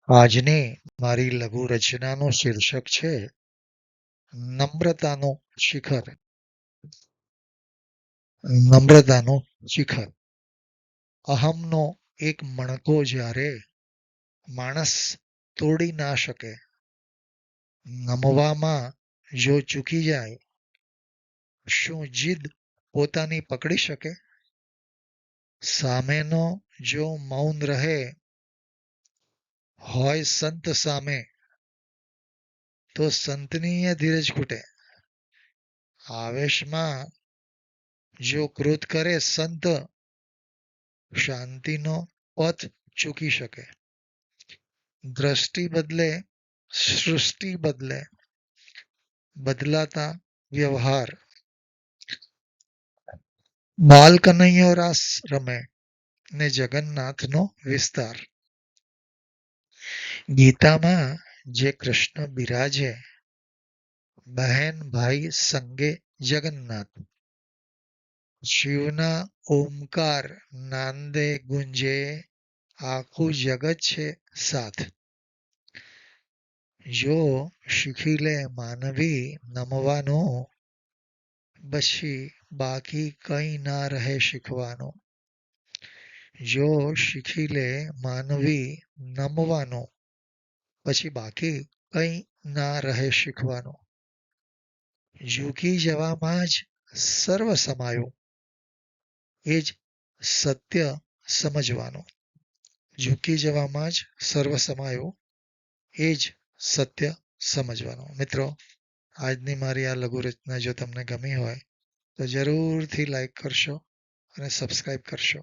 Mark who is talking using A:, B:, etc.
A: આજની મારી લઘુ રચનાનું શીર્ષક છે નમ્રતાનું શિખર. નમ્રતાનું શિખર. અહમનો એક મણકો જ્યારે માણસ તોડી ના શકે, નમવામાં જો ચૂકી જાય, શું જીદ પોતાની પકડી શકે? સામેનો જો મૌન રહે હોય સંત સામે, તો સંતનીય ધીરજ ખૂટે. આવેશમાં જો ક્રોધ કરે સંત, શાંતિનો પથ ચૂકી શકે. દ્રષ્ટિ બદલે સૃષ્ટિ બદલે, બદલાતા વ્યવહાર. બાલ કનૈયો રાસ રમે ને જગન્નાથનો વિસ્તાર. ગીતામાં જે કૃષ્ણ બિરાજે, બહેન ભાઈ સંગે જગન્નાથ. શિવના ઓમકાર નાંદે ગુંજે, આખું જગત છે સાથ. જો શીખી લે માનવી નમવાનું, પછી બાકી કંઈ ના રહે શીખવાનું. જો શીખી લે માનવી નમવાનું, પછી બાકી કંઈ ના રહે શીખવાનું. ઝૂકી જવામાં જ સર્વ સમાયું, એ જ સત્ય સમજવાનું. ઝૂકી જવામાં જ સર્વ સમાયું, એ જ સત્ય સમજવાનું. મિત્રો, આજની મારી આ લઘુ રચના જો તમને ગમી હોય તો જરૂરથી લાઈક કરશો અને સબસ્ક્રાઈબ કરશો.